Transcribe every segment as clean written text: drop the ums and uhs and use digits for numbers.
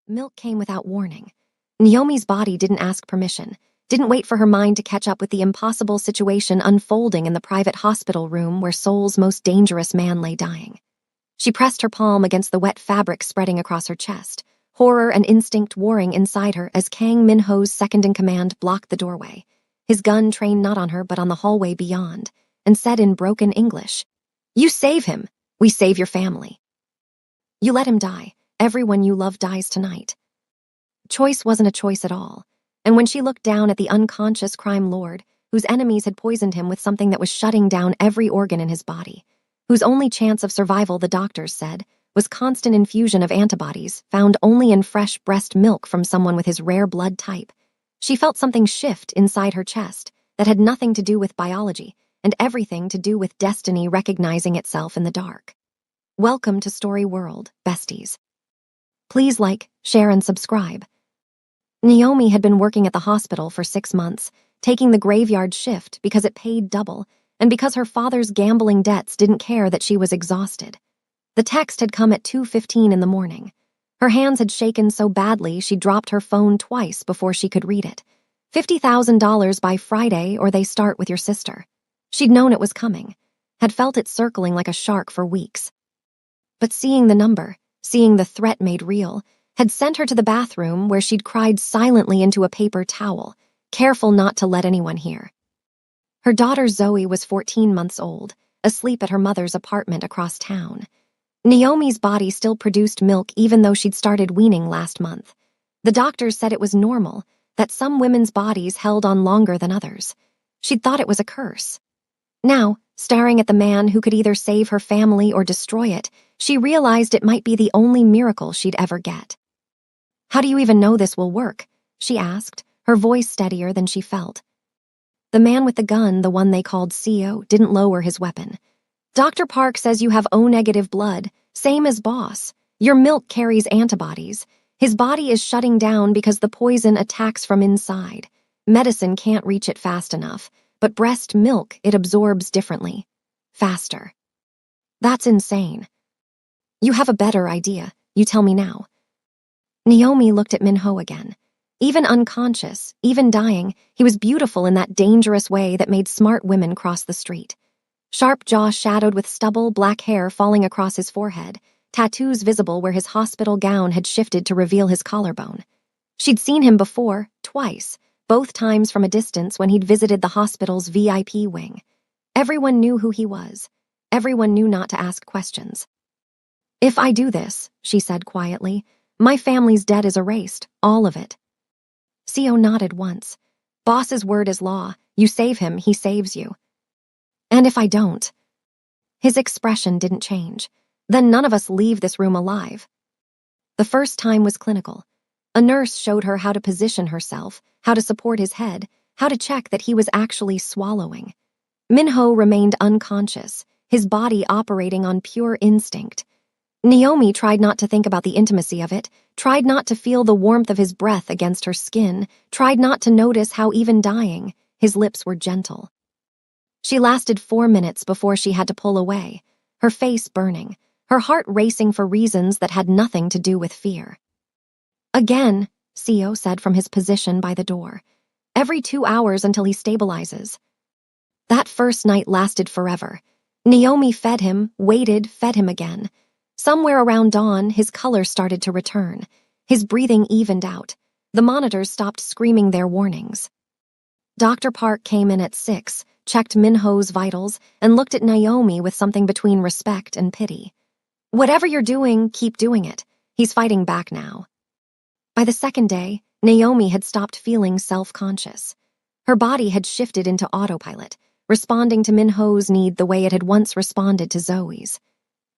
Milk came without warning. Naomi's body didn't ask permission, didn't wait for her mind to catch up with the impossible situation unfolding in the private hospital room where Seoul's most dangerous man lay dying. She pressed her palm against the wet fabric spreading across her chest, horror and instinct warring inside her as Kang Min-ho's second-in-command blocked the doorway, his gun trained not on her but on the hallway beyond, and said in broken English, "You save him, we save your family. You let him die, everyone you love dies tonight." Choice wasn't a choice at all, and when she looked down at the unconscious crime lord, whose enemies had poisoned him with something that was shutting down every organ in his body, whose only chance of survival, the doctors said, was constant infusion of antibodies found only in fresh breast milk from someone with his rare blood type, she felt something shift inside her chest that had nothing to do with biology and everything to do with destiny recognizing itself in the dark. Welcome to Story World, besties. Please like, share, and subscribe. Naomi had been working at the hospital for 6 months, taking the graveyard shift because it paid double, and because her father's gambling debts didn't care that she was exhausted. The text had come at 2:15 in the morning. Her hands had shaken so badly she dropped her phone twice before she could read it. $50,000 by Friday or they start with your sister. She'd known it was coming, had felt it circling like a shark for weeks. But seeing the number, seeing the threat made real, had sent her to the bathroom where she'd cried silently into a paper towel, careful not to let anyone hear. Her daughter Zoe was 14 months old, asleep at her mother's apartment across town. Naomi's body still produced milk even though she'd started weaning last month. The doctors said it was normal, that some women's bodies held on longer than others. She'd thought it was a curse. Now, staring at the man who could either save her family or destroy it, she realized it might be the only miracle she'd ever get. "How do you even know this will work?" she asked, her voice steadier than she felt. The man with the gun, the one they called CO, didn't lower his weapon. "Dr. Park says you have O-negative blood, same as Boss. Your milk carries antibodies. His body is shutting down because the poison attacks from inside. Medicine can't reach it fast enough, but breast milk it absorbs differently. Faster." "That's insane." "You have a better idea. You tell me now." Naomi looked at Min-ho again. Even unconscious, even dying, he was beautiful in that dangerous way that made smart women cross the street. Sharp jaw shadowed with stubble, black hair falling across his forehead, tattoos visible where his hospital gown had shifted to reveal his collarbone. She'd seen him before, twice, both times from a distance when he'd visited the hospital's VIP wing. Everyone knew who he was. Everyone knew not to ask questions. "If I do this," she said quietly, "my family's debt is erased, all of it." CO nodded once. "Boss's word is law. You save him, he saves you." "And if I don't?" His expression didn't change. "Then none of us leave this room alive." The first time was clinical. A nurse showed her how to position herself, how to support his head, how to check that he was actually swallowing. Min-ho remained unconscious, his body operating on pure instinct. Naomi tried not to think about the intimacy of it, tried not to feel the warmth of his breath against her skin, tried not to notice how even dying, his lips were gentle. She lasted 4 minutes before she had to pull away, her face burning, her heart racing for reasons that had nothing to do with fear. "Again," CO said from his position by the door. "Every 2 hours until he stabilizes." That first night lasted forever. Naomi fed him, waited, fed him again. Somewhere around dawn, his color started to return. His breathing evened out. The monitors stopped screaming their warnings. Dr. Park came in at 6, checked Min-ho's vitals, and looked at Naomi with something between respect and pity. "Whatever you're doing, keep doing it. He's fighting back now." By the second day, Naomi had stopped feeling self-conscious. Her body had shifted into autopilot, responding to Min-ho's need the way it had once responded to Zoe's.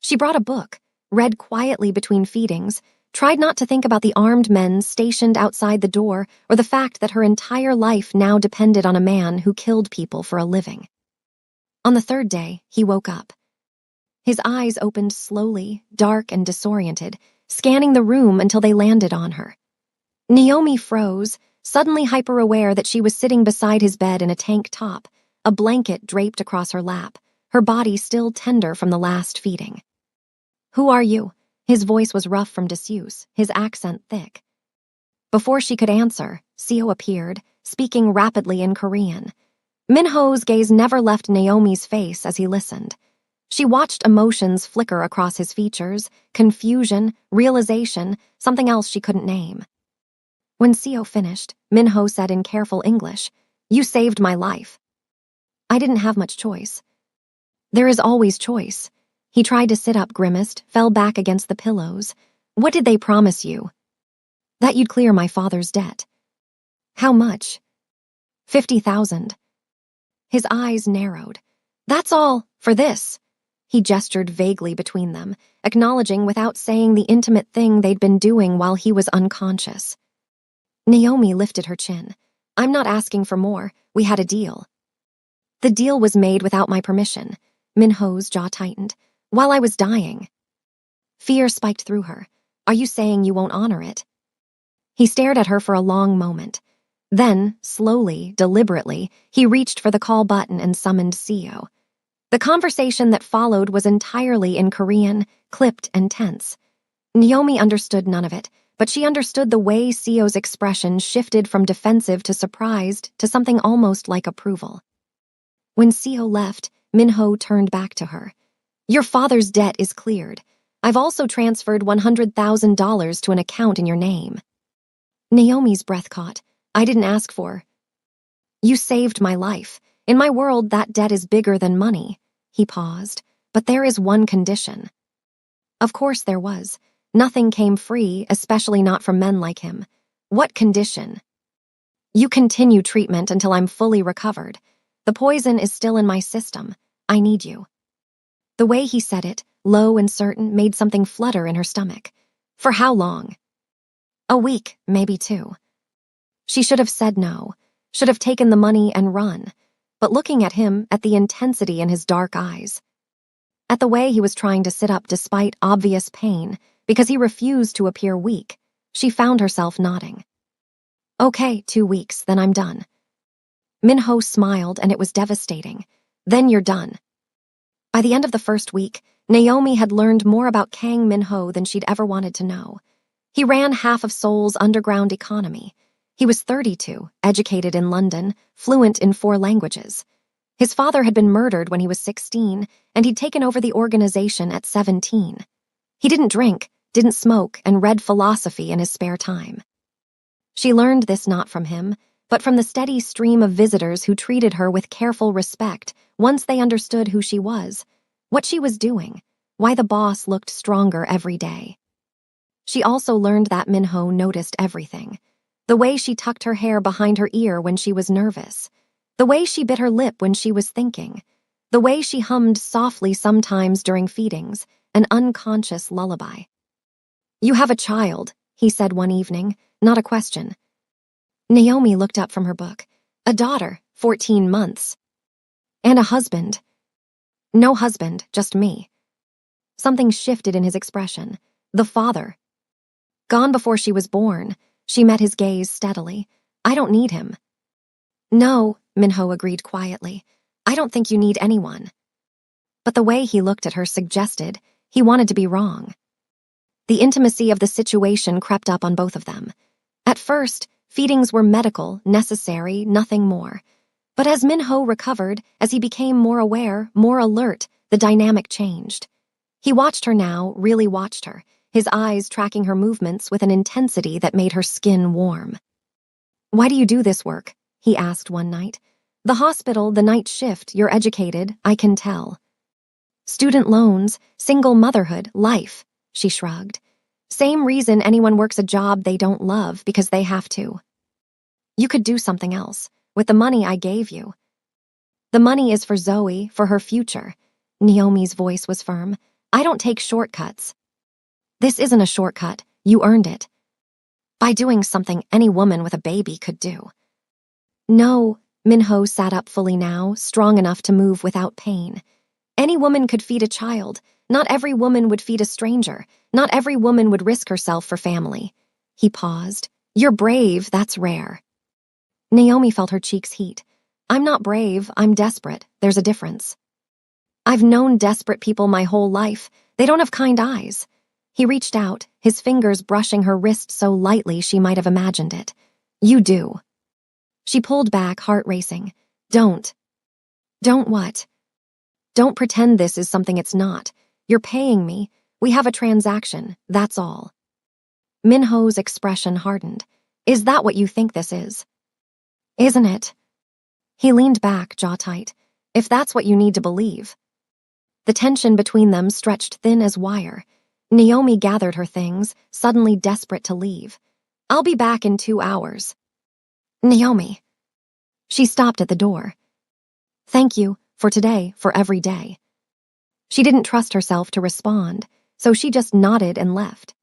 She brought a book, read quietly between feedings, tried not to think about the armed men stationed outside the door or the fact that her entire life now depended on a man who killed people for a living. On the third day, he woke up. His eyes opened slowly, dark and disoriented, scanning the room until they landed on her. Naomi froze, suddenly hyper-aware that she was sitting beside his bed in a tank top, a blanket draped across her lap, her body still tender from the last feeding. "Who are you?" His voice was rough from disuse, his accent thick. Before she could answer, Seo appeared, speaking rapidly in Korean. Minho's gaze never left Naomi's face as he listened. She watched emotions flicker across his features, confusion, realization, something else she couldn't name. When Seo finished, Minho said in careful English, "You saved my life." I didn't have much choice. There is always choice. He tried to sit up, grimaced, fell back against the pillows. What did they promise you? That you'd clear my father's debt. How much? 50,000. His eyes narrowed. That's all, for this. He gestured vaguely between them, acknowledging without saying the intimate thing they'd been doing while he was unconscious. Naomi lifted her chin. I'm not asking for more. We had a deal. The deal was made without my permission. Minho's jaw tightened. While I was dying. Fear spiked through her. Are you saying you won't honor it? He stared at her for a long moment. Then, slowly, deliberately, he reached for the call button and summoned Seo. The conversation that followed was entirely in Korean, clipped and tense. Naomi understood none of it, but she understood the way Seo's expression shifted from defensive to surprised to something almost like approval. When Seo left, Minho turned back to her. Your father's debt is cleared. I've also transferred $100,000 to an account in your name. Naomi's breath caught. I didn't ask for. You saved my life. In my world, that debt is bigger than money. He paused. But there is one condition. Of course there was. Nothing came free, especially not from men like him. What condition? You continue treatment until I'm fully recovered. The poison is still in my system. I need you. The way he said it, low and certain, made something flutter in her stomach. For how long? A week, maybe 2. She should have said no, should have taken the money and run. But looking at him, at the intensity in his dark eyes, at the way he was trying to sit up despite obvious pain, because he refused to appear weak, she found herself nodding. Okay, 2 weeks, then I'm done. Minho smiled, and it was devastating. Then you're done. By the end of the first week, Naomi had learned more about Kang Minho than she'd ever wanted to know. He ran half of Seoul's underground economy. He was 32, educated in London, fluent in 4 languages. His father had been murdered when he was 16, and he'd taken over the organization at 17. He didn't drink, didn't smoke, and read philosophy in his spare time. She learned this not from him, but from the steady stream of visitors who treated her with careful respect once they understood who she was, what she was doing, why the boss looked stronger every day. She also learned that Minho noticed everything. The way she tucked her hair behind her ear when she was nervous. The way she bit her lip when she was thinking. The way she hummed softly sometimes during feedings, an unconscious lullaby. You have a child, he said one evening, not a question. Naomi looked up from her book. A daughter, 14 months. And a husband. No husband, just me. Something shifted in his expression. The father. Gone before she was born. She met his gaze steadily. I don't need him. No, Minho agreed quietly. I don't think you need anyone. But the way he looked at her suggested he wanted to be wrong. The intimacy of the situation crept up on both of them. At first, feedings were medical, necessary, nothing more. But as Minho recovered, as he became more aware, more alert, the dynamic changed. He watched her now, really watched her, his eyes tracking her movements with an intensity that made her skin warm. Why do you do this work? He asked one night. The hospital, the night shift, you're educated, I can tell. Student loans, single motherhood, life, she shrugged. Same reason anyone works a job they don't love, because they have to. You could do something else, with the money I gave you. The money is for Zoe, for her future. Naomi's voice was firm. I don't take shortcuts. This isn't a shortcut, you earned it. By doing something any woman with a baby could do. No, Minho sat up fully now, strong enough to move without pain. Any woman could feed a child. Not every woman would feed a stranger. Not every woman would risk herself for family. He paused. You're brave, that's rare. Naomi felt her cheeks heat. I'm not brave, I'm desperate. There's a difference. I've known desperate people my whole life. They don't have kind eyes. He reached out, his fingers brushing her wrist so lightly she might have imagined it. You do. She pulled back, heart racing. Don't. Don't what? Don't pretend this is something it's not. You're paying me. We have a transaction, that's all. Minho's expression hardened. Is that what you think this is? Isn't it? He leaned back, jaw tight. If that's what you need to believe. The tension between them stretched thin as wire. Naomi gathered her things, suddenly desperate to leave. I'll be back in 2 hours. Naomi. She stopped at the door. Thank you, for today, for every day. She didn't trust herself to respond, so she just nodded and left.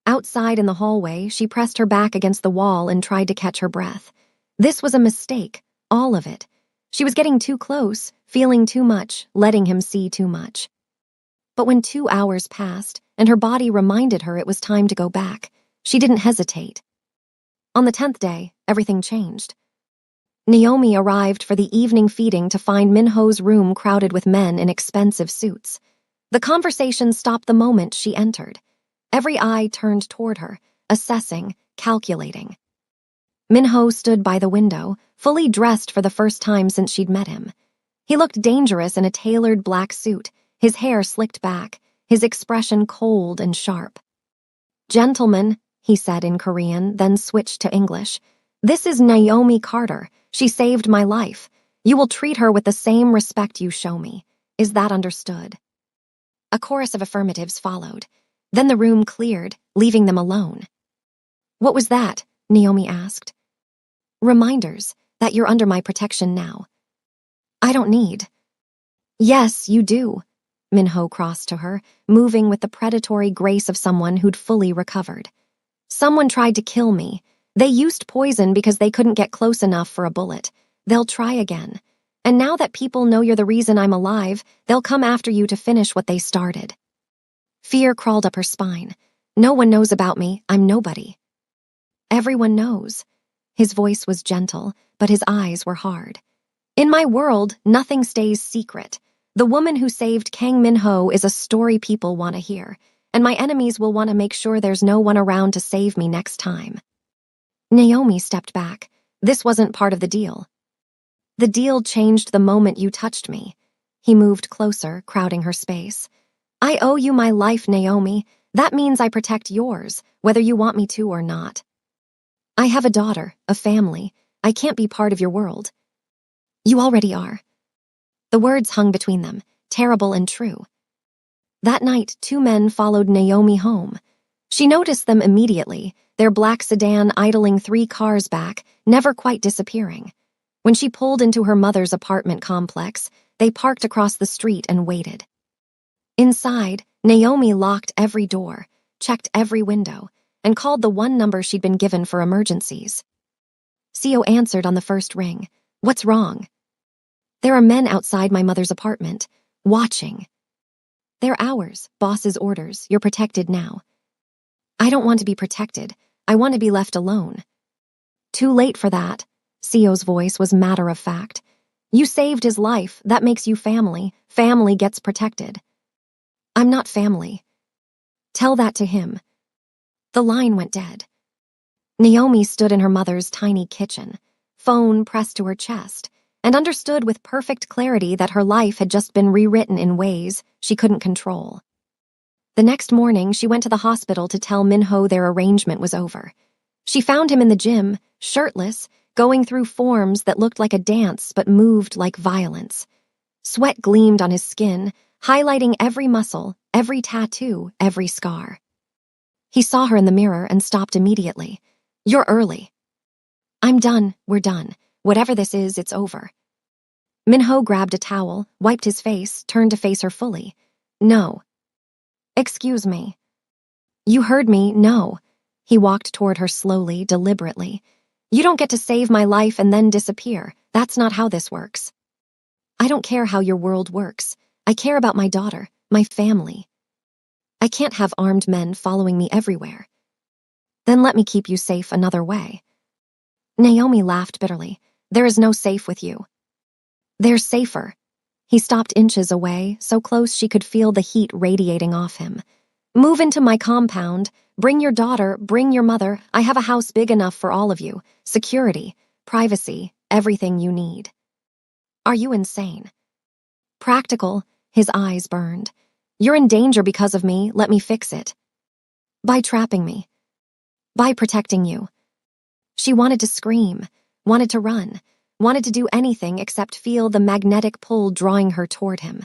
Outside in the hallway, she pressed her back against the wall and tried to catch her breath. This was a mistake, all of it. She was getting too close, feeling too much, letting him see too much. But when 2 hours passed, and her body reminded her it was time to go back, she didn't hesitate. On the 10th day, everything changed. Naomi arrived for the evening feeding to find Minho's room crowded with men in expensive suits. The conversation stopped the moment she entered. Every eye turned toward her, assessing, calculating. Minho stood by the window, fully dressed for the first time since she'd met him. He looked dangerous in a tailored black suit, his hair slicked back, his expression cold and sharp. Gentlemen, he said in Korean, then switched to English. This is Naomi Carter. She saved my life. You will treat her with the same respect you show me. Is that understood? A chorus of affirmatives followed. Then the room cleared, leaving them alone. What was that? Naomi asked. Reminders that you're under my protection now. I don't need. Yes, you do. Minho crossed to her, moving with the predatory grace of someone who'd fully recovered. Someone tried to kill me. They used poison because they couldn't get close enough for a bullet. They'll try again. And now that people know you're the reason I'm alive, they'll come after you to finish what they started. Fear crawled up her spine. No one knows about me. I'm nobody. Everyone knows. His voice was gentle, but his eyes were hard. In my world, nothing stays secret. The woman who saved Kang Minho is a story people want to hear, and my enemies will want to make sure there's no one around to save me next time. Naomi stepped back. This wasn't part of the deal. The deal changed the moment you touched me. He moved closer, crowding her space. I owe you my life, Naomi. That means I protect yours, whether you want me to or not. I have a daughter, a family. I can't be part of your world. You already are. The words hung between them, terrible and true. That night, 2 men followed Naomi home. She noticed them immediately, their black sedan idling 3 cars back, never quite disappearing. When she pulled into her mother's apartment complex, they parked across the street and waited. Inside, Naomi locked every door, checked every window, and called the one number she'd been given for emergencies. Seo answered on the first ring. What's wrong? There are men outside my mother's apartment, watching. They're ours, boss's orders. You're protected now. I don't want to be protected. I want to be left alone. Too late for that. Seo's voice was matter of fact. You saved his life. That makes you family. Family gets protected. I'm not family. Tell that to him. The line went dead. Naomi stood in her mother's tiny kitchen, phone pressed to her chest, and understood with perfect clarity that her life had just been rewritten in ways she couldn't control. The next morning, she went to the hospital to tell Minho their arrangement was over. She found him in the gym, shirtless, going through forms that looked like a dance but moved like violence. Sweat gleamed on his skin, highlighting every muscle, every tattoo, every scar. He saw her in the mirror and stopped immediately. You're early. I'm done, we're done. Whatever this is, it's over. Minho grabbed a towel, wiped his face, turned to face her fully. No. Excuse me. You heard me, no. He walked toward her slowly, deliberately. You don't get to save my life and then disappear. That's not how this works. I don't care how your world works. I care about my daughter, my family. I can't have armed men following me everywhere. Then let me keep you safe another way. Naomi laughed bitterly. There is no safe with you. There's safer. He stopped inches away, so close she could feel the heat radiating off him. Move into my compound. Bring your daughter, bring your mother. I have a house big enough for all of you. Security, privacy, everything you need. Are you insane? Practical, his eyes burned. You're in danger because of me, let me fix it. By trapping me. By protecting you. She wanted to scream, wanted to run, wanted to do anything except feel the magnetic pull drawing her toward him.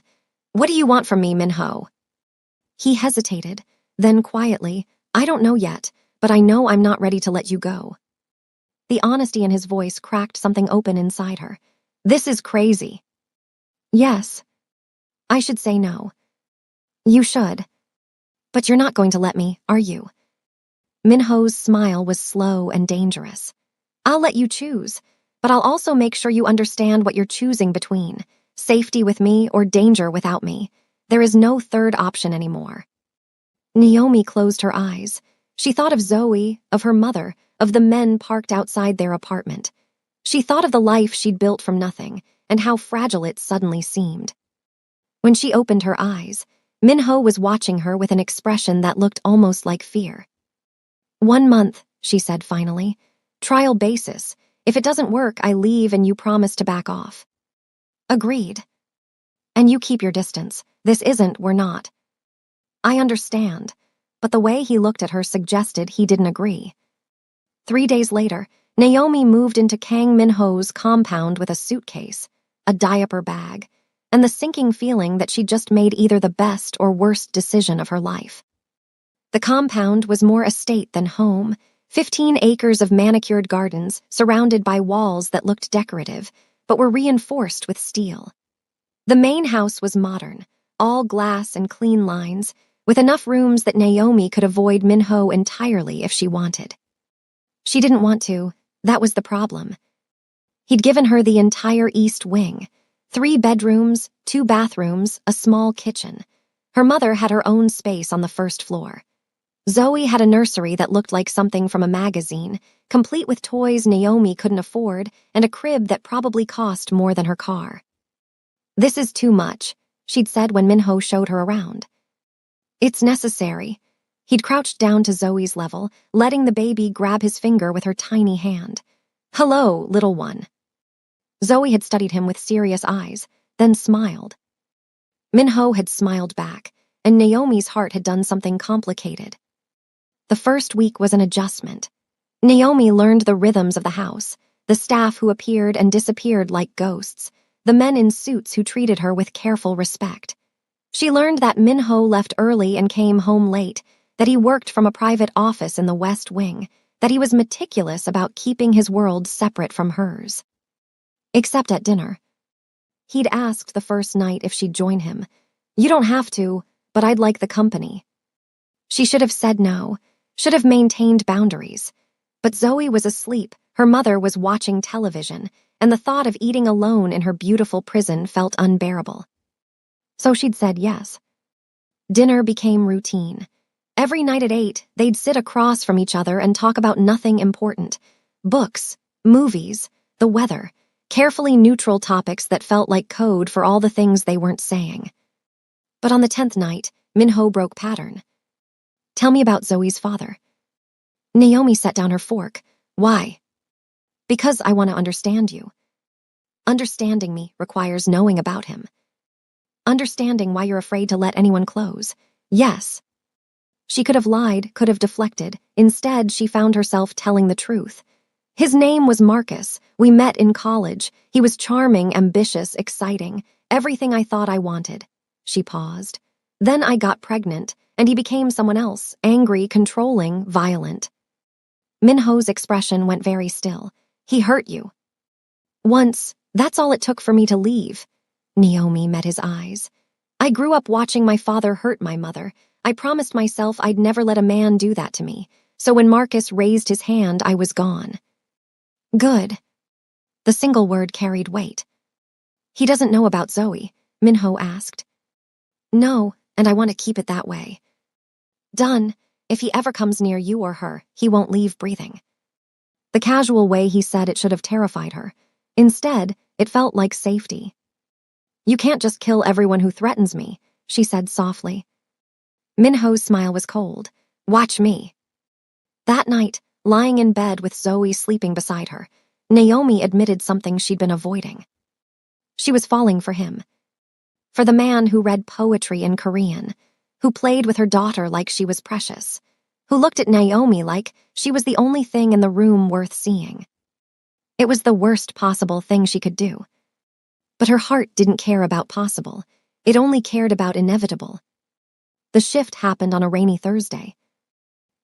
What do you want from me, Minho? He hesitated, then quietly, I don't know yet, but I know I'm not ready to let you go. The honesty in his voice cracked something open inside her. This is crazy. Yes. I should say no. You should. But you're not going to let me, are you? Minho's smile was slow and dangerous. I'll let you choose, but I'll also make sure you understand what you're choosing between, safety with me or danger without me. There is no third option anymore. Naomi closed her eyes. She thought of Zoe, of her mother, of the men parked outside their apartment. She thought of the life she'd built from nothing, and how fragile it suddenly seemed. When she opened her eyes, Minho was watching her with an expression that looked almost like fear. 1 month, she said finally. Trial basis. If it doesn't work, I leave and you promise to back off. Agreed. And you keep your distance. This isn't, we're not. I understand, but the way he looked at her suggested he didn't agree. 3 days later, Naomi moved into Kang Minho's compound with a suitcase, a diaper bag, and the sinking feeling that she'd just made either the best or worst decision of her life. The compound was more estate than home, 15 acres of manicured gardens surrounded by walls that looked decorative, but were reinforced with steel. The main house was modern, all glass and clean lines, with enough rooms that Naomi could avoid Minho entirely if she wanted. She didn't want to, that was the problem. He'd given her the entire east wing, 3 bedrooms, 2 bathrooms, a small kitchen. Her mother had her own space on the first floor. Zoe had a nursery that looked like something from a magazine, complete with toys Naomi couldn't afford and a crib that probably cost more than her car. This is too much, she'd said when Minho showed her around. It's necessary. He'd crouched down to Zoe's level, letting the baby grab his finger with her tiny hand. Hello, little one. Zoe had studied him with serious eyes, then smiled. Minho had smiled back, and Naomi's heart had done something complicated. The first week was an adjustment. Naomi learned the rhythms of the house, the staff who appeared and disappeared like ghosts, the men in suits who treated her with careful respect. She learned that Minho left early and came home late, that he worked from a private office in the West Wing, that he was meticulous about keeping his world separate from hers. Except at dinner. He'd asked the first night if she'd join him. You don't have to, but I'd like the company. She should have said no, should have maintained boundaries. But Zoe was asleep, her mother was watching television, and the thought of eating alone in her beautiful prison felt unbearable. So she'd said yes. Dinner became routine. Every night at 8, they'd sit across from each other and talk about nothing important. Books, movies, the weather, carefully neutral topics that felt like code for all the things they weren't saying. But on the 10th night, Minho broke pattern. Tell me about Zoe's father. Naomi set down her fork. Why? Because I want to understand you. Understanding me requires knowing about him. Understanding why you're afraid to let anyone close. Yes. She could have lied, could have deflected. Instead, she found herself telling the truth. His name was Marcus. We met in college. He was charming, ambitious, exciting. Everything I thought I wanted. She paused. Then I got pregnant, and he became someone else, angry, controlling, violent. Minho's expression went very still. He hurt you. Once, that's all it took for me to leave. Naomi met his eyes. I grew up watching my father hurt my mother. I promised myself I'd never let a man do that to me. So when Marcus raised his hand, I was gone. Good. The single word carried weight. He doesn't know about Zoe, Minho asked. No, and I want to keep it that way. Done. If he ever comes near you or her, he won't leave breathing. The casual way he said it should have terrified her. Instead, it felt like safety. You can't just kill everyone who threatens me, she said softly. Minho's smile was cold. Watch me. That night, lying in bed with Zoe sleeping beside her, Naomi admitted something she'd been avoiding. She was falling for him. For the man who read poetry in Korean, who played with her daughter like she was precious, who looked at Naomi like she was the only thing in the room worth seeing. It was the worst possible thing she could do. But her heart didn't care about possible. It only cared about inevitable. The shift happened on a rainy Thursday.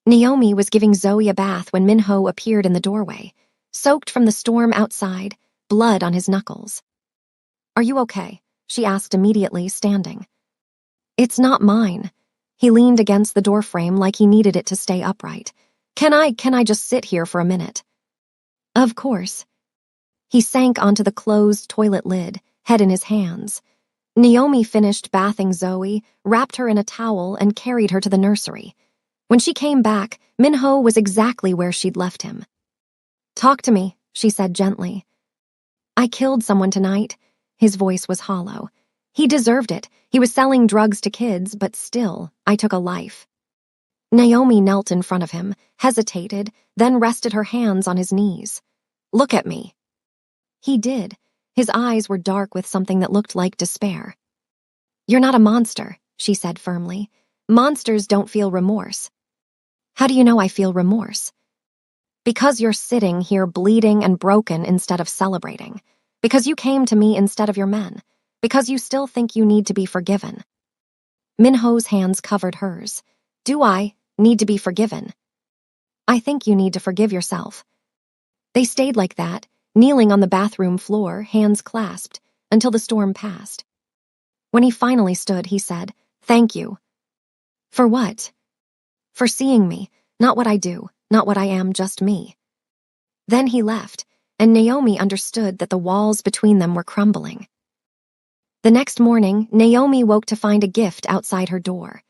Naomi was giving Zoe a bath when Minho appeared in the doorway, soaked from the storm outside, blood on his knuckles. Are you okay? She asked immediately, standing. It's not mine. He leaned against the doorframe like he needed it to stay upright. Can I just sit here for a minute? Of course. He sank onto the closed toilet lid, head in his hands. Naomi finished bathing Zoe, wrapped her in a towel, and carried her to the nursery. When she came back, Minho was exactly where she'd left him. Talk to me, she said gently. I killed someone tonight. His voice was hollow. He deserved it. He was selling drugs to kids, but still, I took a life. Naomi knelt in front of him, hesitated, then rested her hands on his knees. Look at me. He did. His eyes were dark with something that looked like despair. You're not a monster, she said firmly. Monsters don't feel remorse. How do you know I feel remorse? Because you're sitting here bleeding and broken instead of celebrating. Because you came to me instead of your men. Because you still think you need to be forgiven. Minho's hands covered hers. Do I need to be forgiven? I think you need to forgive yourself. They stayed like that, kneeling on the bathroom floor, hands clasped, until the storm passed. When he finally stood, he said, Thank you. For what? For seeing me, not what I do, not what I am, just me. Then he left, and Naomi understood that the walls between them were crumbling. The next morning, Naomi woke to find a gift outside her door.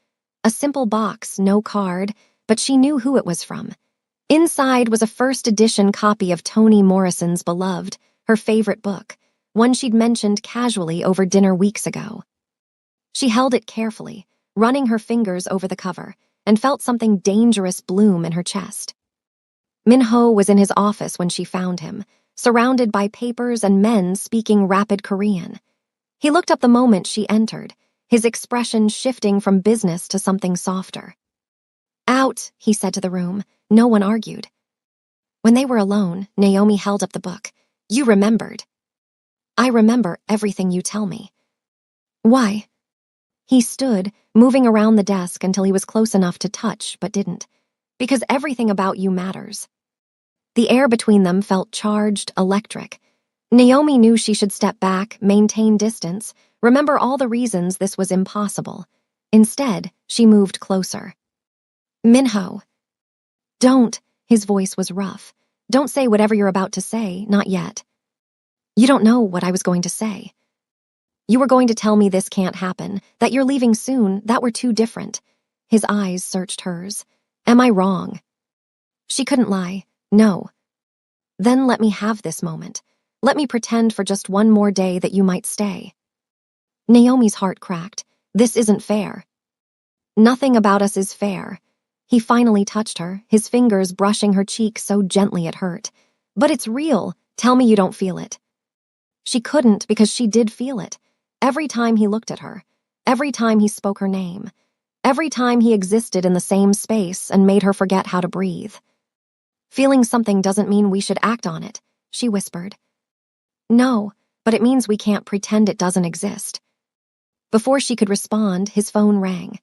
A simple box, no card, but she knew who it was from. Inside was a first-edition copy of Toni Morrison's Beloved, her favorite book, one she'd mentioned casually over dinner weeks ago. She held it carefully, running her fingers over the cover, and felt something dangerous bloom in her chest. Minho was in his office when she found him, surrounded by papers and men speaking rapid Korean. He looked up the moment she entered, his expression shifting from business to something softer. Out, he said to the room. No one argued. When they were alone, Naomi held up the book. You remembered. I remember everything you tell me. Why? He stood, moving around the desk until he was close enough to touch, but didn't. Because everything about you matters. The air between them felt charged, electric. Naomi knew she should step back, maintain distance, remember all the reasons this was impossible. Instead, she moved closer. Minho. Don't, his voice was rough. Don't say whatever you're about to say, not yet. You don't know what I was going to say. You were going to tell me this can't happen, that you're leaving soon, that we're too different. His eyes searched hers. Am I wrong? She couldn't lie. No. Then let me have this moment. Let me pretend for just one more day that you might stay. Naomi's heart cracked. This isn't fair. Nothing about us is fair. He finally touched her, his fingers brushing her cheek so gently it hurt. But it's real. Tell me you don't feel it. She couldn't because she did feel it. Every time he looked at her. Every time he spoke her name. Every time he existed in the same space and made her forget how to breathe. Feeling something doesn't mean we should act on it, she whispered. No, but it means we can't pretend it doesn't exist. Before she could respond, his phone rang.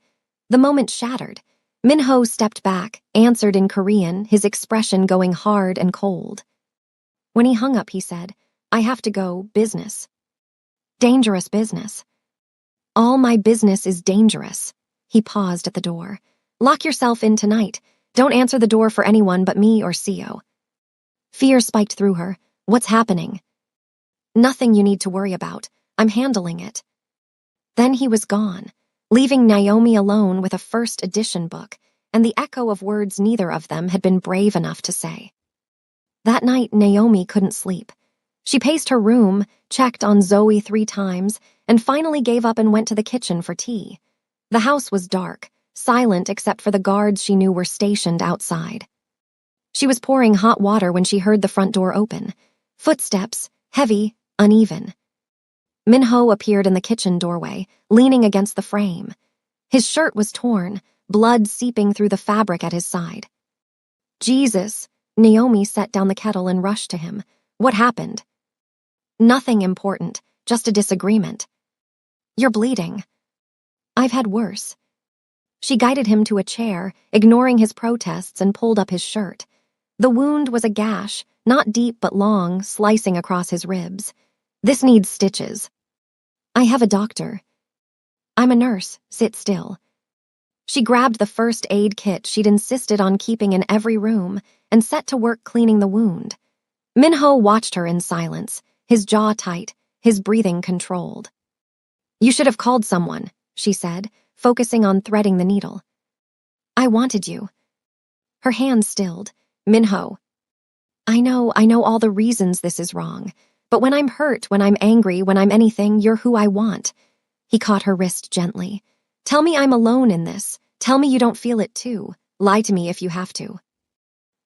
The moment shattered. Minho stepped back, answered in Korean, his expression going hard and cold. When he hung up, he said, I have to go, business. Dangerous business. All my business is dangerous. He paused at the door. Lock yourself in tonight. Don't answer the door for anyone but me or Sio. Fear spiked through her. What's happening? Nothing you need to worry about. I'm handling it. Then he was gone, leaving Naomi alone with a first edition book and the echo of words neither of them had been brave enough to say. That night, Naomi couldn't sleep. She paced her room, checked on Zoe 3 times, and finally gave up and went to the kitchen for tea. The house was dark, silent except for the guards she knew were stationed outside. She was pouring hot water when she heard the front door open. Footsteps, heavy, uneven. Minho appeared in the kitchen doorway, leaning against the frame. His shirt was torn, blood seeping through the fabric at his side. Jesus! Naomi set down the kettle and rushed to him. What happened? Nothing important, just a disagreement. You're bleeding. I've had worse. She guided him to a chair, ignoring his protests, and pulled up his shirt. The wound was a gash, not deep but long, slicing across his ribs. This needs stitches. I have a doctor. I'm a nurse. Sit still. She grabbed the first aid kit she'd insisted on keeping in every room and set to work cleaning the wound. Minho watched her in silence, his jaw tight, his breathing controlled. You should have called someone, she said, focusing on threading the needle. I wanted you. Her hand stilled. Minho. I know all the reasons this is wrong, but when I'm hurt, when I'm angry, when I'm anything, you're who I want. He caught her wrist gently. Tell me I'm alone in this. Tell me you don't feel it too. Lie to me if you have to.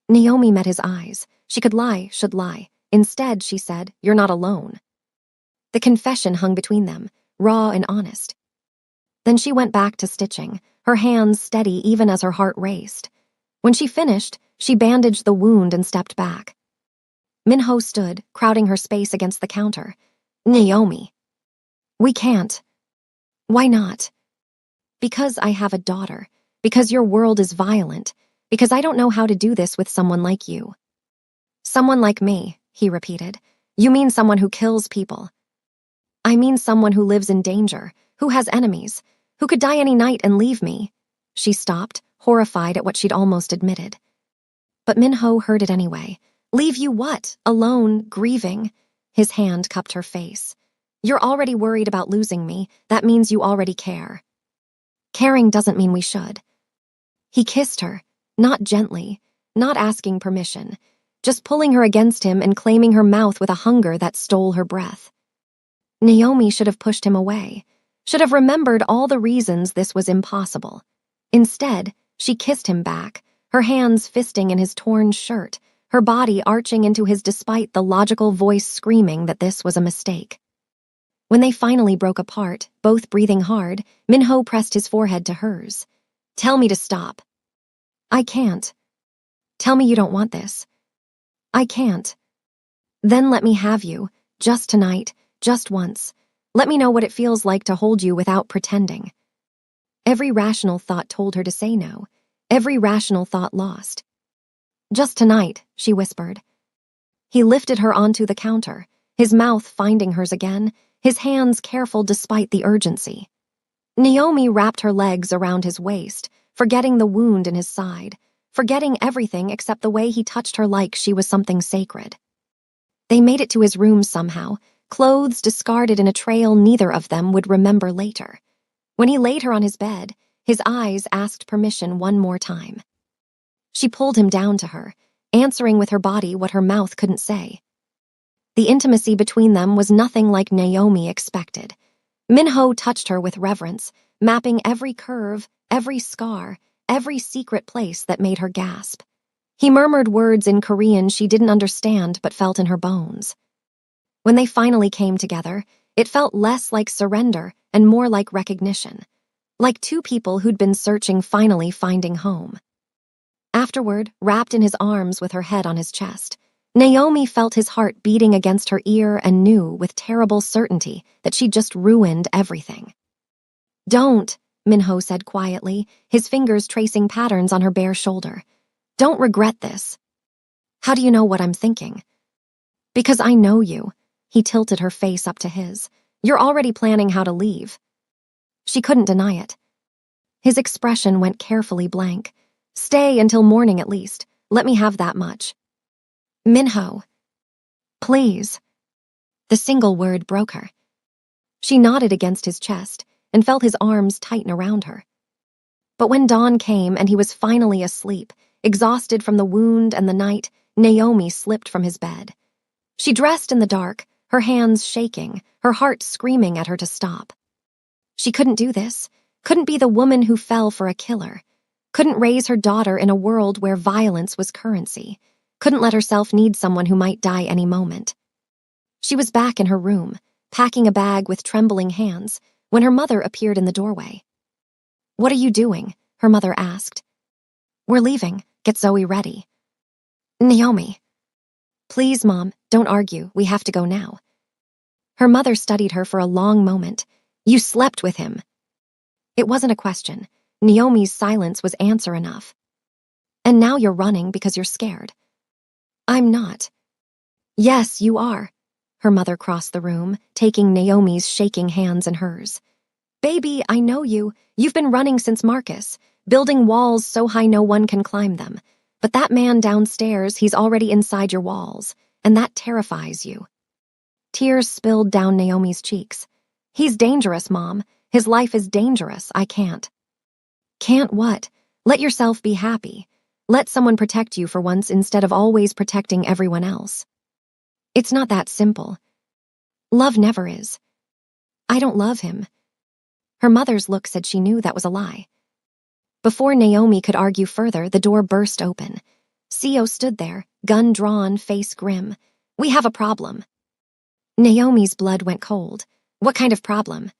Naomi met his eyes. She could lie, should lie. Instead, she said, you're not alone. The confession hung between them, raw and honest. Then she went back to stitching, her hands steady even as her heart raced. When she finished, she bandaged the wound and stepped back. Minho stood, crowding her space against the counter. Naomi. We can't. Why not? Because I have a daughter. Because your world is violent. Because I don't know how to do this with someone like you. Someone like me, he repeated. You mean someone who kills people. I mean someone who lives in danger, who has enemies, who could die any night and leave me. She stopped, horrified at what she'd almost admitted. But Minho heard it anyway. Leave you what? Alone, grieving? His hand cupped her face. You're already worried about losing me. That means you already care. Caring doesn't mean we should. He kissed her, not gently, not asking permission, just pulling her against him and claiming her mouth with a hunger that stole her breath. Naomi should have pushed him away, should have remembered all the reasons this was impossible. Instead, she kissed him back, her hands fisting in his torn shirt, her body arching into his despite the logical voice screaming that this was a mistake. When they finally broke apart, both breathing hard, Minho pressed his forehead to hers. Tell me to stop. I can't. Tell me you don't want this. I can't. Then let me have you, just tonight, just once. Let me know what it feels like to hold you without pretending. Every rational thought told her to say no. Every rational thought lost. Just tonight, she whispered. He lifted her onto the counter, his mouth finding hers again, his hands careful despite the urgency. Naomi wrapped her legs around his waist, forgetting the wound in his side, forgetting everything except the way he touched her like she was something sacred. They made it to his room somehow, clothes discarded in a trail neither of them would remember later. When he laid her on his bed, his eyes asked permission one more time. She pulled him down to her, answering with her body what her mouth couldn't say. The intimacy between them was nothing like Naomi expected. Minho touched her with reverence, mapping every curve, every scar, every secret place that made her gasp. He murmured words in Korean she didn't understand but felt in her bones. When they finally came together, it felt less like surrender and more like recognition, like two people who'd been searching finally finding home. Afterward, wrapped in his arms with her head on his chest, Naomi felt his heart beating against her ear and knew with terrible certainty that she'd just ruined everything. Don't, Minho said quietly, his fingers tracing patterns on her bare shoulder. Don't regret this. How do you know what I'm thinking? Because I know you. He tilted her face up to his. You're already planning how to leave. She couldn't deny it. His expression went carefully blank. Stay until morning at least. Let me have that much. Minho. Please. The single word broke her. She nodded against his chest and felt his arms tighten around her. But when dawn came and he was finally asleep, exhausted from the wound and the night, Naomi slipped from his bed. She dressed in the dark, her hands shaking, her heart screaming at her to stop. She couldn't do this. Couldn't be the woman who fell for a killer. Couldn't raise her daughter in a world where violence was currency. Couldn't let herself need someone who might die any moment. She was back in her room, packing a bag with trembling hands, when her mother appeared in the doorway. "What are you doing?" her mother asked. "We're leaving. Get Zoe ready." "Naomi." "Please, Mom, don't argue. We have to go now." Her mother studied her for a long moment. "You slept with him." It wasn't a question. Naomi's silence was answer enough. "And now you're running because you're scared." "I'm not." "Yes, you are." Her mother crossed the room, taking Naomi's shaking hands in hers. "Baby, I know you. You've been running since Marcus, building walls so high no one can climb them. But that man downstairs, he's already inside your walls, and that terrifies you." Tears spilled down Naomi's cheeks. "He's dangerous, Mom. His life is dangerous. I can't." "Can't what? Let yourself be happy. Let someone protect you for once instead of always protecting everyone else." "It's not that simple. Love never is." "I don't love him." Her mother's look said she knew that was a lie. Before Naomi could argue further, the door burst open. Sio stood there, gun drawn, face grim. "We have a problem." Naomi's blood went cold. "What kind of problem?"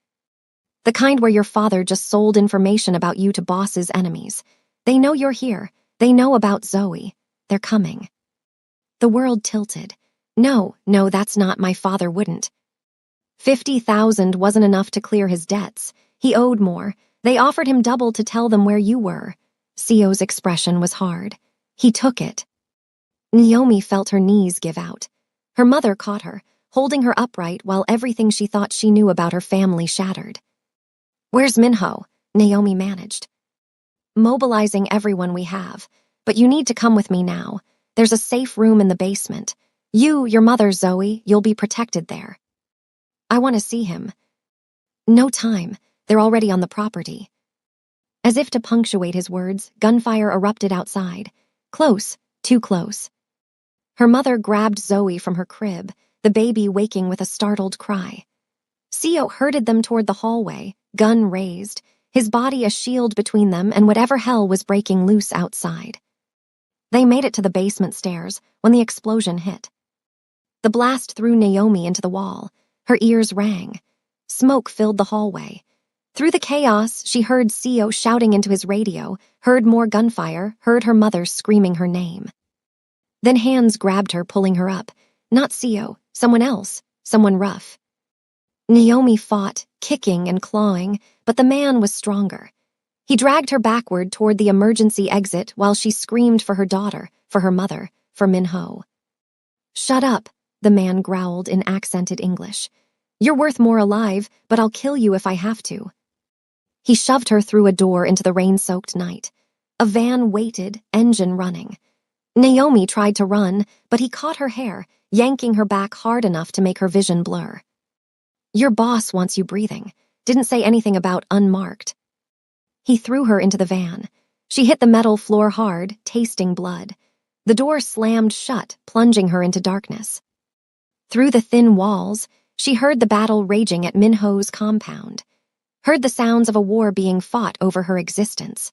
"The kind where your father just sold information about you to Boss's enemies. They know you're here. They know about Zoe. They're coming." The world tilted. No, that's not. My father wouldn't." 50,000 wasn't enough to clear his debts. He owed more. They offered him double to tell them where you were. Sio's expression was hard. He took it. Naomi felt her knees give out. Her mother caught her, holding her upright while everything she thought she knew about her family shattered. "Where's Minho?" Naomi managed. "Mobilizing everyone we have. But you need to come with me now. There's a safe room in the basement. You, your mother, Zoe, you'll be protected there." "I want to see him." "No time. They're already on the property." As if to punctuate his words, gunfire erupted outside. Close, too close. Her mother grabbed Zoe from her crib, the baby waking with a startled cry. Sio herded them toward the hallway, gun raised, his body a shield between them and whatever hell was breaking loose outside. They made it to the basement stairs when the explosion hit. The blast threw Naomi into the wall. Her ears rang. Smoke filled the hallway. Through the chaos, she heard Sio shouting into his radio, heard more gunfire, heard her mother screaming her name. Then hands grabbed her, pulling her up. Not Sio, someone else, someone rough. Naomi fought, kicking and clawing, but the man was stronger. He dragged her backward toward the emergency exit while she screamed for her daughter, for her mother, for Minho. "Shut up," the man growled in accented English. "You're worth more alive, but I'll kill you if I have to." He shoved her through a door into the rain-soaked night. A van waited, engine running. Naomi tried to run, but he caught her hair, yanking her back hard enough to make her vision blur. "Your boss wants you breathing. Didn't say anything about unmarked." He threw her into the van. She hit the metal floor hard, tasting blood. The door slammed shut, plunging her into darkness. Through the thin walls, she heard the battle raging at Minho's compound, heard the sounds of a war being fought over her existence.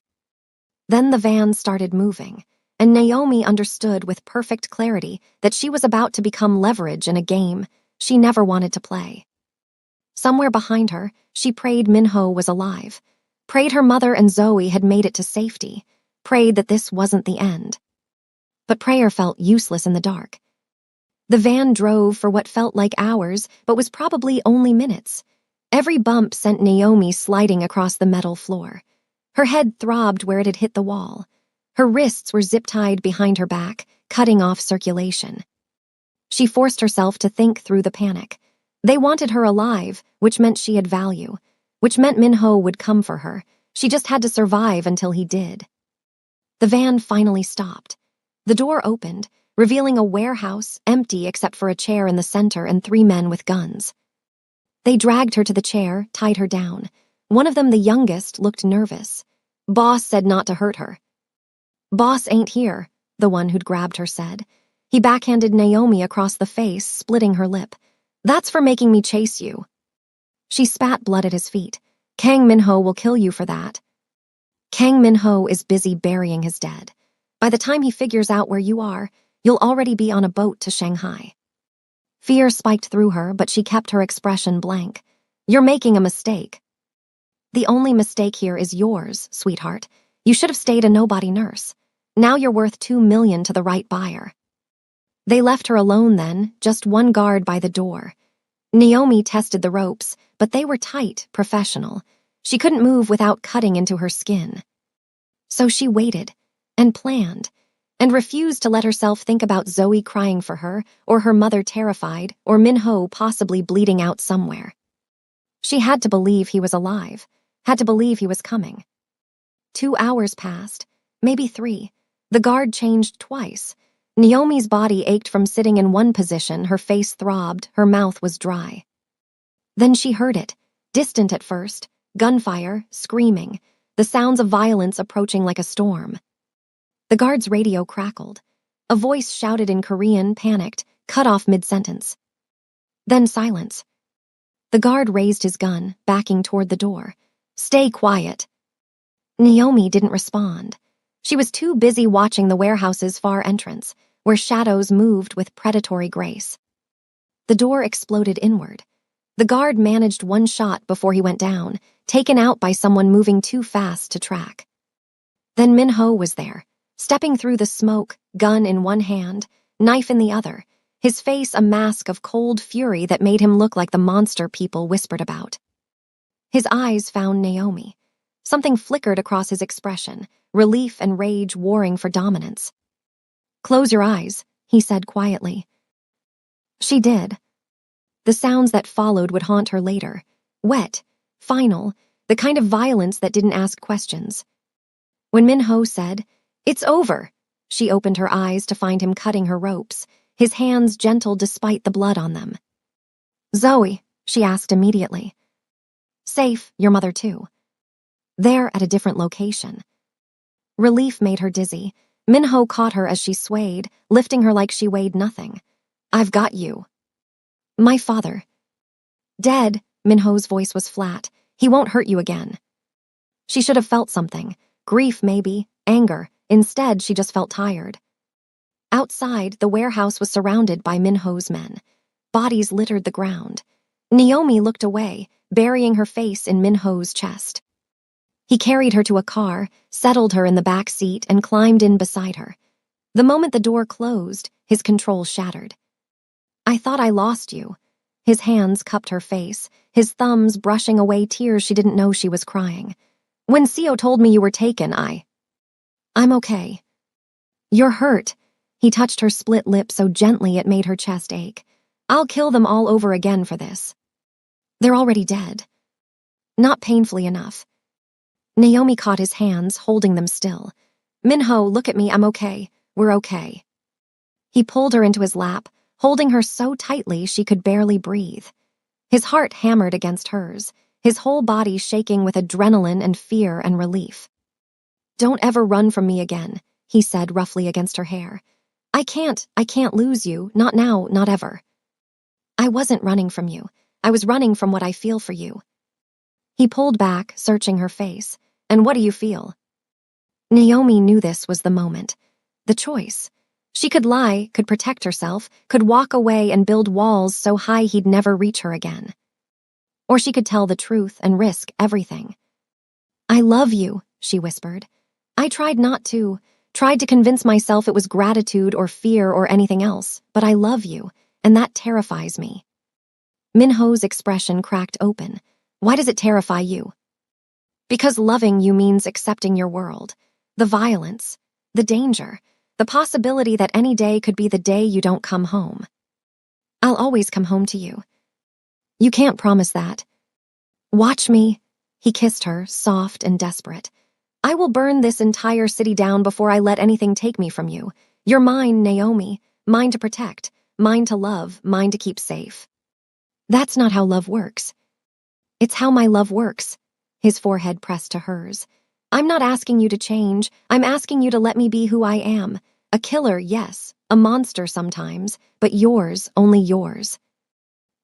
Then the van started moving, and Naomi understood with perfect clarity that she was about to become leverage in a game she never wanted to play. Somewhere behind her, she prayed Minho was alive, prayed her mother and Zoe had made it to safety, prayed that this wasn't the end. But prayer felt useless in the dark. The van drove for what felt like hours, but was probably only minutes. Every bump sent Naomi sliding across the metal floor. Her head throbbed where it had hit the wall. Her wrists were zip-tied behind her back, cutting off circulation. She forced herself to think through the panic. They wanted her alive, which meant she had value, which meant Minho would come for her. She just had to survive until he did. The van finally stopped. The door opened, revealing a warehouse, empty except for a chair in the center and 3 men with guns. They dragged her to the chair, tied her down. One of them, the youngest, looked nervous. "Boss said not to hurt her." "Boss ain't here," the one who'd grabbed her said. He backhanded Naomi across the face, splitting her lip. "That's for making me chase you." She spat blood at his feet. Kang Min-ho will kill you for that. Kang Min-ho is busy burying his dead. By the time he figures out where you are, you'll already be on a boat to Shanghai. Fear spiked through her, but she kept her expression blank. You're making a mistake. The only mistake here is yours, sweetheart. You should have stayed a nobody nurse. Now you're worth $2 million to the right buyer. They left her alone then, just one guard by the door. Naomi tested the ropes, but they were tight, professional. She couldn't move without cutting into her skin. So she waited, and planned, and refused to let herself think about Zoe crying for her, or her mother terrified, or Min-ho possibly bleeding out somewhere. She had to believe he was alive, had to believe he was coming. 2 hours passed, maybe 3. The guard changed twice. Naomi's body ached from sitting in one position, her face throbbed, her mouth was dry. Then she heard it, distant at first, gunfire, screaming, the sounds of violence approaching like a storm. The guard's radio crackled. A voice shouted in Korean, panicked, cut off mid-sentence. Then silence. The guard raised his gun, backing toward the door. Stay quiet. Naomi didn't respond. She was too busy watching the warehouse's far entrance, where shadows moved with predatory grace. The door exploded inward. The guard managed one shot before he went down, taken out by someone moving too fast to track. Then Min-ho was there, stepping through the smoke, gun in one hand, knife in the other, his face a mask of cold fury that made him look like the monster people whispered about. His eyes found Naomi. Something flickered across his expression, relief and rage warring for dominance. Close your eyes, he said quietly. She did. The sounds that followed would haunt her later. Wet, final, the kind of violence that didn't ask questions. When Min-ho said, "It's over," she opened her eyes to find him cutting her ropes, his hands gentle despite the blood on them. "Zoe," she asked immediately. "Safe, your mother too." There at a different location. Relief made her dizzy. Min-ho caught her as she swayed, lifting her like she weighed nothing. "I've got you." "My father." "Dead," Min-ho's voice was flat. "He won't hurt you again." She should have felt something. Grief maybe, anger. Instead, she just felt tired. Outside, the warehouse was surrounded by Min-ho's men. Bodies littered the ground. Naomi looked away, burying her face in Min-ho's chest. He carried her to a car, settled her in the back seat, and climbed in beside her. The moment the door closed, his control shattered. "I thought I lost you." His hands cupped her face, his thumbs brushing away tears she didn't know she was crying. "When Seo told me you were taken, I'm okay." "You're hurt." He touched her split lip so gently it made her chest ache. "I'll kill them all over again for this." "They're already dead." "Not painfully enough." Naomi caught his hands, holding them still. "Min-ho, look at me, I'm okay. We're okay." He pulled her into his lap, holding her so tightly she could barely breathe. His heart hammered against hers, his whole body shaking with adrenaline and fear and relief. "Don't ever run from me again," he said roughly against her hair. I can't lose you, not now, not ever." "I wasn't running from you. I was running from what I feel for you." He pulled back, searching her face. "And what do you feel?" Naomi knew this was the moment. The choice. She could lie, could protect herself, could walk away and build walls so high he'd never reach her again. Or she could tell the truth and risk everything. "I love you," she whispered. "I tried not to, tried to convince myself it was gratitude or fear or anything else, but I love you, and that terrifies me." Min-ho's expression cracked open. "Why does it terrify you?" "Because loving you means accepting your world. The violence, the danger, the possibility that any day could be the day you don't come home." "I'll always come home to you." "You can't promise that." "Watch me." He kissed her, soft and desperate. "I will burn this entire city down before I let anything take me from you. You're mine, Naomi. Mine to protect, mine to love, mine to keep safe." "That's not how love works." "It's how my love works." His forehead pressed to hers. "I'm not asking you to change. I'm asking you to let me be who I am. A killer, yes. A monster sometimes. But yours, only yours."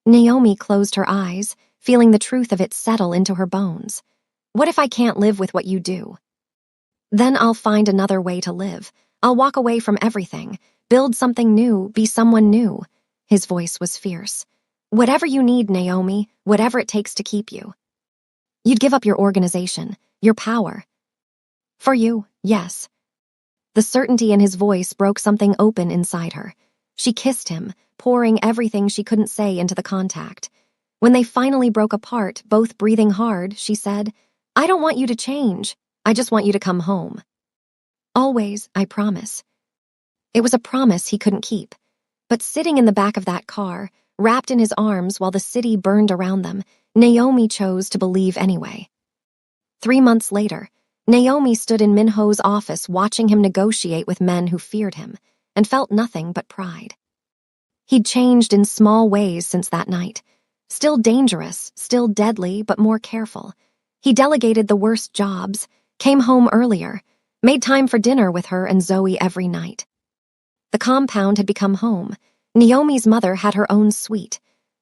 Naomi closed her eyes, feeling the truth of it settle into her bones. What if I can't live with what you do? Then I'll find another way to live. I'll walk away from everything, build something new, be someone new. His voice was fierce. Whatever you need, Naomi, whatever it takes to keep you. You'd give up your organization, your power. For you, yes. The certainty in his voice broke something open inside her. She kissed him, pouring everything she couldn't say into the contact. When they finally broke apart, both breathing hard, she said, I don't want you to change. I just want you to come home. Always, I promise. It was a promise he couldn't keep. But sitting in the back of that car, wrapped in his arms while the city burned around them, Naomi chose to believe anyway. 3 months later, Naomi stood in Minho's office watching him negotiate with men who feared him and felt nothing but pride. He'd changed in small ways since that night. Still dangerous, still deadly, but more careful. He delegated the worst jobs, came home earlier, made time for dinner with her and Zoe every night. The compound had become home. Naomi's mother had her own suite.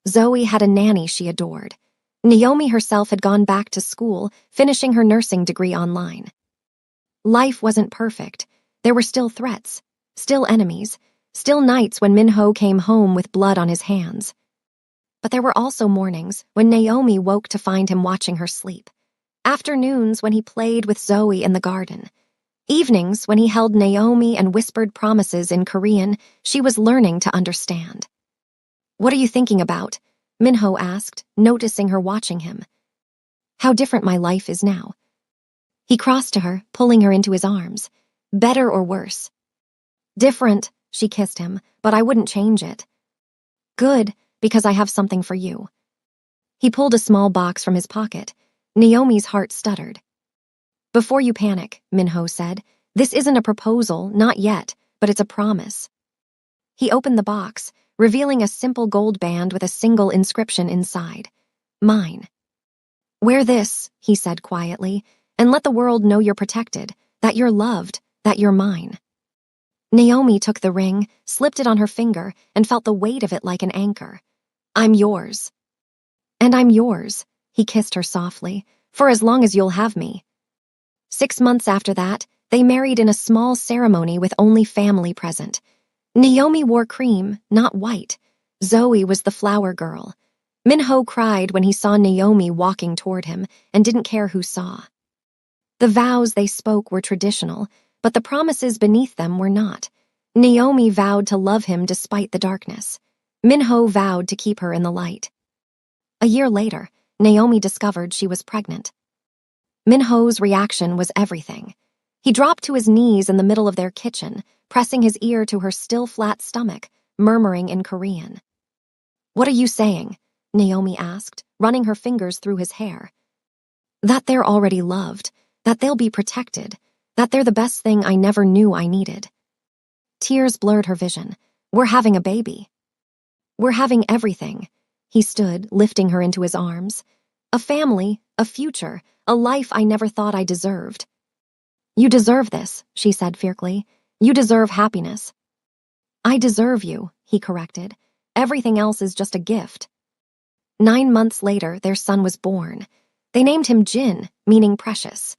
Zoe had a nanny she adored. Naomi herself had gone back to school, finishing her nursing degree online. Life wasn't perfect. There were still threats, still enemies, still nights when Minho came home with blood on his hands. But there were also mornings when Naomi woke to find him watching her sleep. Afternoons when he played with Zoe in the garden. Evenings when he held Naomi and whispered promises in Korean she was learning to understand. What are you thinking about? Minho asked, noticing her watching him. How different my life is now. He crossed to her, pulling her into his arms. Better or worse? Different, she kissed him, but I wouldn't change it. Good, because I have something for you. He pulled a small box from his pocket. Naomi's heart stuttered. Before you panic, Minho said, this isn't a proposal, not yet, but it's a promise. He opened the box, revealing a simple gold band with a single inscription inside. Mine. Wear this, he said quietly, and let the world know you're protected, that you're loved, that you're mine. Naomi took the ring, slipped it on her finger, and felt the weight of it like an anchor. I'm yours. And I'm yours, he kissed her softly, for as long as you'll have me. 6 months after that, they married in a small ceremony with only family present. Naomi wore cream, not white. Zoe was the flower girl. Minho cried when he saw Naomi walking toward him and didn't care who saw. The vows they spoke were traditional, but the promises beneath them were not. Naomi vowed to love him despite the darkness. Minho vowed to keep her in the light. A year later, Naomi discovered she was pregnant. Minho's reaction was everything. He dropped to his knees in the middle of their kitchen, pressing his ear to her still flat stomach, murmuring in Korean. What are you saying? Naomi asked, running her fingers through his hair. That they're already loved, that they'll be protected, that they're the best thing I never knew I needed. Tears blurred her vision. We're having a baby. We're having everything. He stood, lifting her into his arms. A family, a future, a life I never thought I deserved. You deserve this, she said fiercely. You deserve happiness. I deserve you, he corrected. Everything else is just a gift. 9 months later, their son was born. They named him Jin, meaning precious.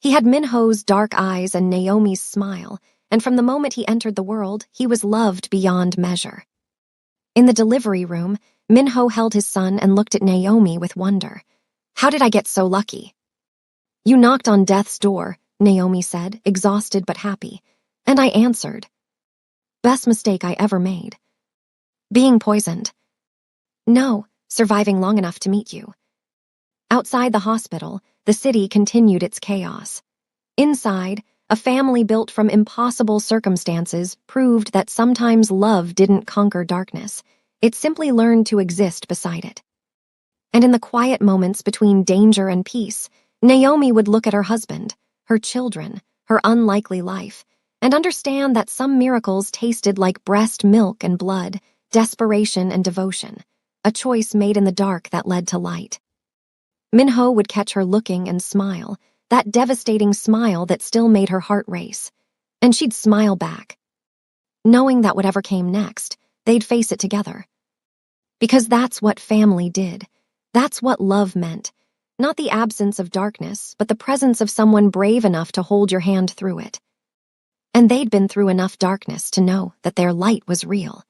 He had Minho's dark eyes and Naomi's smile, and from the moment he entered the world, he was loved beyond measure. In the delivery room, Minho held his son and looked at Naomi with wonder. How did I get so lucky? You knocked on death's door, Naomi said, exhausted but happy. And I answered. Best mistake I ever made. Being poisoned. No, surviving long enough to meet you. Outside the hospital, the city continued its chaos. Inside, a family built from impossible circumstances proved that sometimes love didn't conquer darkness. It simply learned to exist beside it. And in the quiet moments between danger and peace, Naomi would look at her husband, her children, her unlikely life, and understand that some miracles tasted like breast milk and blood, desperation and devotion, a choice made in the dark that led to light. Minho would catch her looking and smile, that devastating smile that still made her heart race. And she'd smile back, knowing that whatever came next, they'd face it together. Because that's what family did. That's what love meant. Not the absence of darkness, but the presence of someone brave enough to hold your hand through it. And they'd been through enough darkness to know that their light was real.